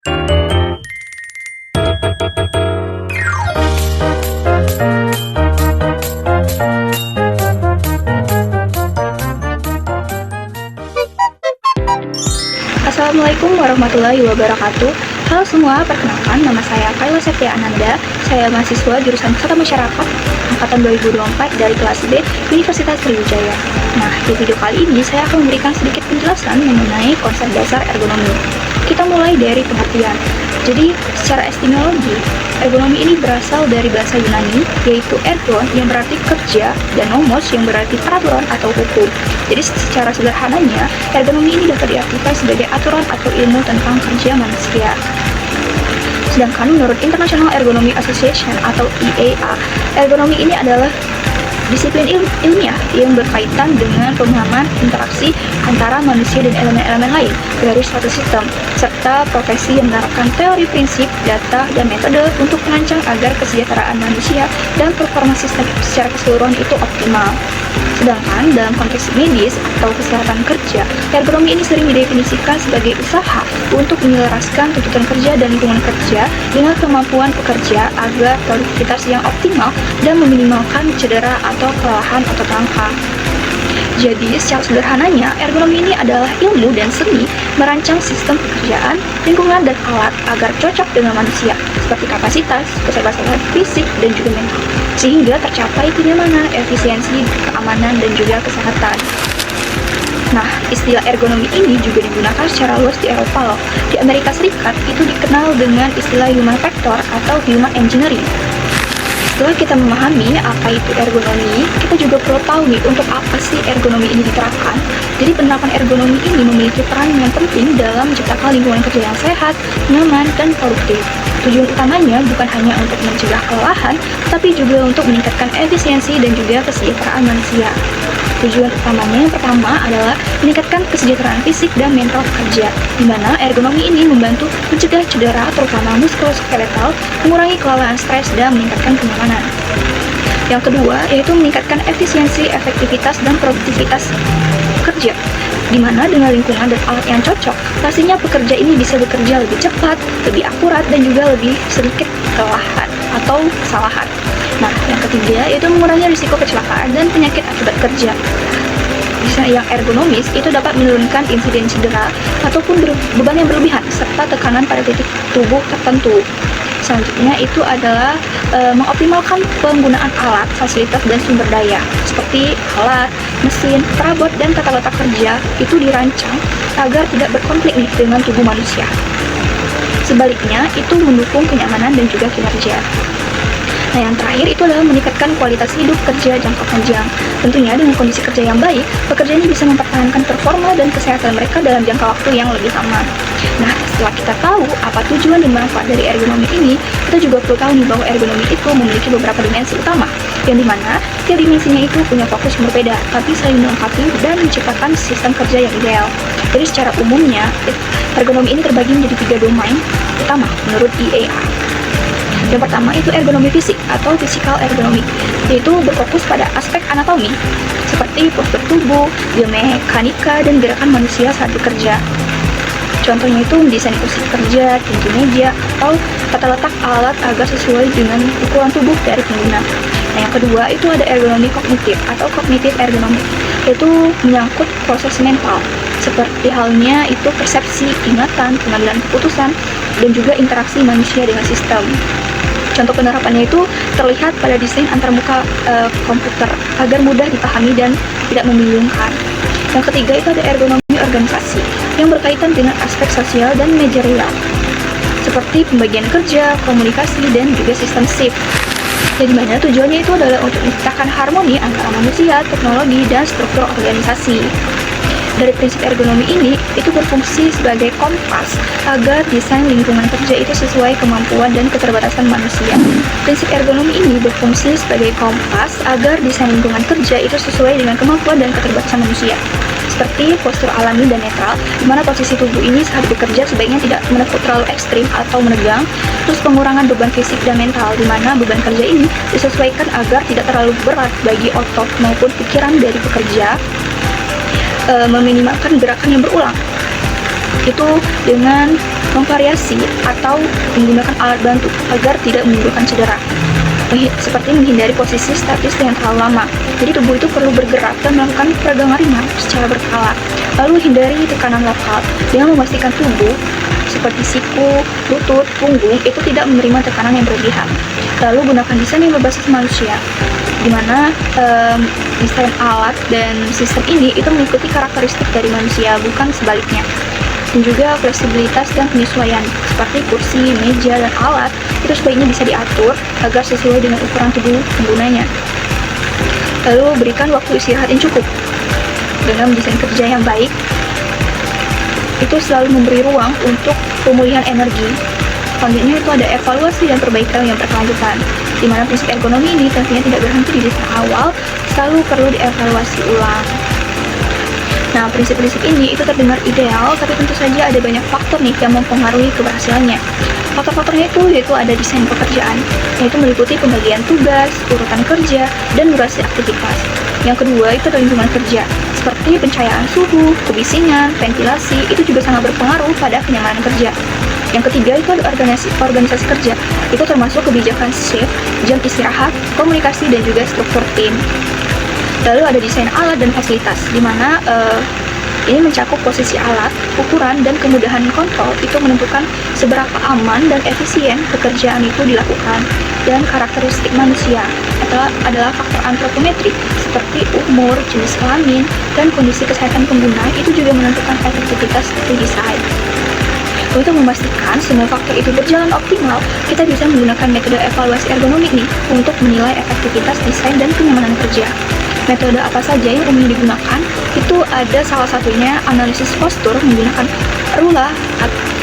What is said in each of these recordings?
Assalamualaikum warahmatullahi wabarakatuh. Halo semua, perkenalkan nama saya Kayla Septia Ananda. Saya mahasiswa jurusan Kesehatan Masyarakat angkatan 2024 dari kelas B Universitas Sriwijaya. Nah, di video kali ini saya akan memberikan sedikit penjelasan mengenai konsep dasar ergonomi. Kita mulai dari pengertian. Jadi, secara etimologi, ergonomi ini berasal dari bahasa Yunani, yaitu ergon yang berarti kerja, dan nomos yang berarti peraturan atau hukum. Jadi, secara sederhananya, ergonomi ini dapat diartikan sebagai aturan atau ilmu tentang kerja manusia. Sedangkan menurut International Ergonomy Association atau IAA, ergonomi ini adalah disiplin ilmiah yang berkaitan dengan pemahaman interaksi antara manusia dan elemen-elemen lain dari suatu sistem, serta profesi yang menerapkan teori prinsip, data, dan metode untuk merancang agar kesejahteraan manusia dan performa sistem secara keseluruhan itu optimal. Sedangkan dalam konteks medis atau kesehatan kerja, ergonomi ini sering didefinisikan sebagai usaha untuk menyelaraskan tuntutan kerja dan lingkungan kerja dengan kemampuan pekerja agar produktivitas yang optimal dan meminimalkan cedera atau kelelahan otot langka. Jadi, secara sederhananya, ergonomi ini adalah ilmu dan seni merancang sistem pekerjaan, lingkungan, dan alat agar cocok dengan manusia, seperti kapasitas, keterbatasan fisik, dan juga mental, sehingga tercapai kenyamanan, efisiensi, keamanan, dan juga kesehatan. Nah, istilah ergonomi ini juga digunakan secara luas di Eropa loh. Di Amerika Serikat itu dikenal dengan istilah human factor atau human engineering. Setelah kita memahami apa itu ergonomi, kita juga perlu tahu nih untuk apa sih ergonomi ini diterapkan. Jadi penerapan ergonomi ini memiliki peran yang penting dalam menciptakan lingkungan kerja yang sehat, nyaman, dan produktif. Tujuan utamanya bukan hanya untuk mencegah kelelahan, tapi juga untuk meningkatkan efisiensi dan juga kesejahteraan manusia. Tujuan utamanya yang pertama adalah meningkatkan kesejahteraan fisik dan mental pekerja, di mana ergonomi ini membantu mencegah cedera terutama muskuloskeletal, mengurangi kelelahan stres, dan meningkatkan kenyamanan. Yang kedua, yaitu meningkatkan efisiensi, efektivitas, dan produktivitas kerja, di mana dengan lingkungan dan alat yang cocok, pastinya pekerja ini bisa bekerja lebih cepat, lebih akurat, dan juga lebih sedikit kelelahan atau kesalahan. Nah, yang ketiga yaitu mengurangi risiko kecelakaan dan penyakit akibat kerja. Yang ergonomis itu dapat menurunkan insiden cedera ataupun beban yang berlebihan serta tekanan pada titik tubuh tertentu. Selanjutnya itu adalah mengoptimalkan penggunaan alat, fasilitas, dan sumber daya seperti alat, mesin, perabot, dan tata letak kerja itu dirancang agar tidak berkonflik nih dengan tubuh manusia. Sebaliknya, itu mendukung kenyamanan dan juga kinerja. Nah, yang terakhir itu adalah meningkatkan kualitas hidup kerja jangka panjang. Tentunya dengan kondisi kerja yang baik, pekerja ini bisa mempertahankan performa dan kesehatan mereka dalam jangka waktu yang lebih lama. Nah, setelah kita tahu apa tujuan dan manfaat dari ergonomi ini, kita juga perlu tahu nih bahwa ergonomi itu memiliki beberapa dimensi utama, yang dimana tiap dimensinya itu punya fokus yang berbeda, tapi saling melengkapi dan menciptakan sistem kerja yang ideal. Jadi secara umumnya, ergonomi ini terbagi menjadi 3 domain utama menurut IAA. Yang pertama itu ergonomi fisik atau physical ergonomy, yaitu berfokus pada aspek anatomi seperti postur tubuh, biomekanika, dan gerakan manusia saat bekerja. Contohnya itu mendesain kursi kerja, tinggi meja, atau tata letak alat agar sesuai dengan ukuran tubuh dari pengguna. Nah, yang kedua itu ada ergonomi kognitif atau cognitive ergonomy, yaitu menyangkut proses mental, seperti halnya itu persepsi, ingatan, pengambilan keputusan, dan juga interaksi manusia dengan sistem. Contoh penerapannya itu terlihat pada desain antarmuka komputer agar mudah dipahami dan tidak membingungkan. Yang ketiga itu ada ergonomi organisasi yang berkaitan dengan aspek sosial dan manajerial seperti pembagian kerja, komunikasi, dan juga sistem shift. Jadi mana tujuannya itu adalah untuk menciptakan harmoni antara manusia, teknologi, dan struktur organisasi. Dari prinsip ergonomi ini, itu berfungsi sebagai kompas agar desain lingkungan kerja itu sesuai kemampuan dan keterbatasan manusia. Prinsip ergonomi ini berfungsi sebagai kompas agar desain lingkungan kerja itu sesuai dengan kemampuan dan keterbatasan manusia. Seperti postur alami dan netral, di mana posisi tubuh ini saat bekerja sebaiknya tidak menekuk terlalu ekstrim atau menegang. Terus pengurangan beban fisik dan mental, di mana beban kerja ini disesuaikan agar tidak terlalu berat bagi otot maupun pikiran dari pekerja. Meminimalkan gerakan yang berulang, itu dengan memvariasi atau menggunakan alat bantu agar tidak menimbulkan cedera. Seperti menghindari posisi statis yang terlalu lama. Jadi tubuh itu perlu bergerak dan melakukan peregangan ringan secara berkala. Lalu hindari tekanan lokal dengan memastikan tubuh seperti siku, lutut, punggung itu tidak menerima tekanan yang berlebihan. Lalu gunakan desain yang berbasis manusia, di mana desain alat dan sistem ini itu mengikuti karakteristik dari manusia, bukan sebaliknya. Dan juga fleksibilitas dan penyesuaian, seperti kursi, meja, dan alat itu sebaiknya bisa diatur agar sesuai dengan ukuran tubuh penggunanya. Lalu berikan waktu istirahat yang cukup. Dengan desain kerja yang baik, itu selalu memberi ruang untuk pemulihan energi. Selanjutnya itu ada evaluasi dan perbaikan yang berkelanjutan, di mana prinsip ergonomi ini tentunya tidak berhenti di desain awal, selalu perlu dievaluasi ulang. Nah, prinsip-prinsip ini itu terdengar ideal, tapi tentu saja ada banyak faktor nih yang mempengaruhi keberhasilannya. Faktor-faktornya itu yaitu ada desain pekerjaan, yaitu meliputi pembagian tugas, urutan kerja, dan durasi aktivitas. Yang kedua itu ada lingkungan kerja, seperti pencahayaan suhu, kebisingan, ventilasi, itu juga sangat berpengaruh pada kenyamanan kerja. Yang ketiga itu ada organisasi kerja, itu termasuk kebijakan shift, jam istirahat, komunikasi, dan juga struktur tim. Lalu ada desain alat dan fasilitas, di mana ini mencakup posisi alat, ukuran, dan kemudahan kontrol itu menentukan seberapa aman dan efisien pekerjaan itu dilakukan. Dan karakteristik manusia adalah faktor antropometrik seperti umur, jenis kelamin, dan kondisi kesehatan pengguna itu juga menentukan efektivitas dari desain. Untuk memastikan semua faktor itu berjalan optimal, kita bisa menggunakan metode evaluasi ergonomik nih untuk menilai efektivitas desain dan kenyamanan kerja. Metode apa saja yang umum digunakan? Itu ada salah satunya analisis postur menggunakan rula,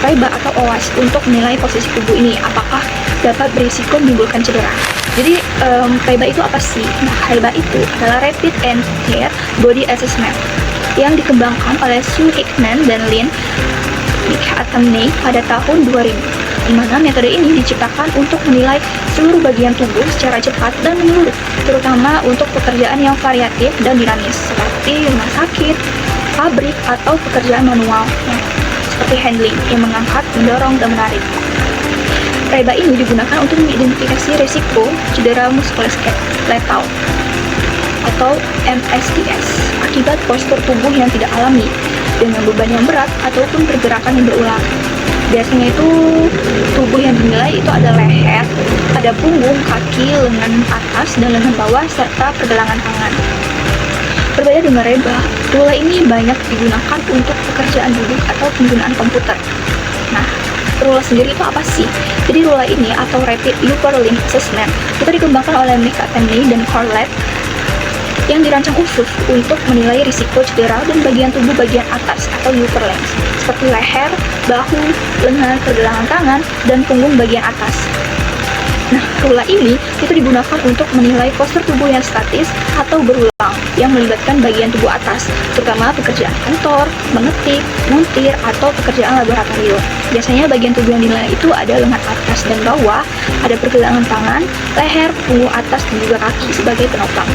REBA atau OWASP untuk menilai posisi tubuh ini apakah dapat berisiko menimbulkan cedera. Jadi REBA itu apa sih? Nah, REBA itu adalah Rapid and Clear Body Assessment yang dikembangkan oleh Sue Hickman dan Lynn McAtamney pada tahun 2000, di mana metode ini diciptakan untuk menilai seluruh bagian tubuh secara cepat dan menyeluruh, terutama untuk pekerjaan yang variatif dan dinamis, seperti rumah sakit, pabrik, atau pekerjaan manual, seperti handling yang mengangkat, mendorong, dan menarik. REBA ini digunakan untuk mengidentifikasi risiko cedera muskuloskeletal atau MSDS akibat postur tubuh yang tidak alami, dengan beban yang berat ataupun pergerakan yang berulang. Biasanya itu tubuh yang dinilai itu ada leher, ada punggung, kaki, lengan atas dan lengan bawah, serta pergelangan tangan. Berbeda dengan REBA, rula ini banyak digunakan untuk pekerjaan duduk atau penggunaan komputer. Nah, rula sendiri itu apa sih? Jadi rula ini atau Rapid Upper Limb Assessment itu dikembangkan oleh McAtamney dan Corlett yang dirancang khusus untuk menilai risiko cedera dan bagian tubuh bagian atas atau upper limbs, seperti leher, bahu, lengan, pergelangan tangan, dan punggung bagian atas. Nah, rula ini itu digunakan untuk menilai postur tubuh yang statis atau berulang yang melibatkan bagian tubuh atas, terutama pekerjaan kantor, mengetik, montir, atau pekerjaan laboratorium. Biasanya bagian tubuh yang dinilai itu ada lengan atas dan bawah, ada pergelangan tangan, leher, punggung atas, dan juga kaki sebagai penopang.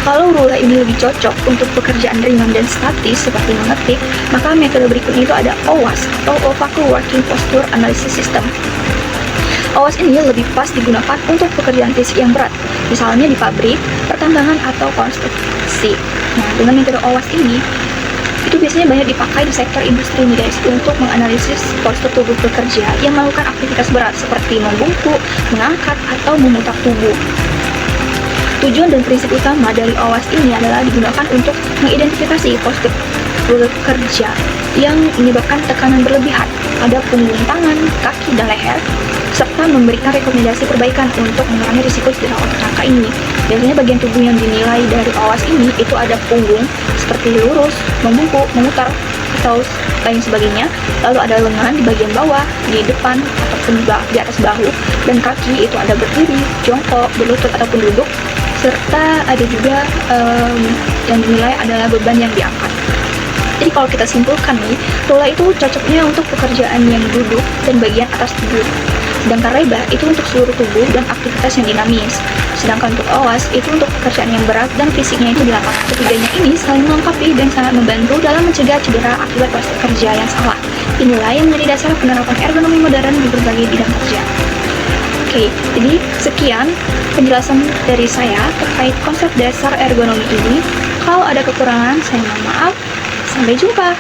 Kalau rula ini lebih cocok untuk pekerjaan ringan dan statis seperti mengetik, maka metode berikutnya itu ada OWASP atau Overall Working Posture Analysis System. OWASP ini lebih pas digunakan untuk pekerjaan fisik yang berat, misalnya di pabrik, pertambangan, atau konstruksi. Nah, dengan metode OWASP ini, itu biasanya banyak dipakai di sektor industri nih guys, untuk menganalisis postur tubuh pekerja yang melakukan aktivitas berat seperti membungkuk, mengangkat, atau memutar tubuh. Tujuan dan prinsip utama dari OWASP ini adalah digunakan untuk mengidentifikasi postur kerja yang menyebabkan tekanan berlebihan pada punggung tangan, kaki, dan leher, serta memberikan rekomendasi perbaikan untuk mengurangi risiko cedera otot rangka ini. Biasanya bagian tubuh yang dinilai dari OWASP ini itu ada punggung, seperti lurus, membungkuk, memutar, atau lain sebagainya. Lalu ada lengan di bagian bawah, di depan, ataupun di atas bahu, dan kaki itu ada berdiri, jongkok, berlutut, ataupun duduk, serta ada juga yang dinilai adalah beban yang diangkat. Jadi kalau kita simpulkan nih, rula itu cocoknya untuk pekerjaan yang duduk dan bagian atas tubuh. Sedangkan REBA itu untuk seluruh tubuh dan aktivitas yang dinamis, Sedangkan untuk awas itu untuk pekerjaan yang berat dan fisiknya itu di lapangan. Ketiganya ini saling melengkapi dan sangat membantu dalam mencegah cedera akibat postur kerja yang salah. Inilah yang menjadi dasar penerapan ergonomi modern di berbagai bidang kerja. Oke, jadi sekian penjelasan dari saya terkait konsep dasar ergonomi ini. Kalau ada kekurangan, saya mohon maaf. Sampai jumpa.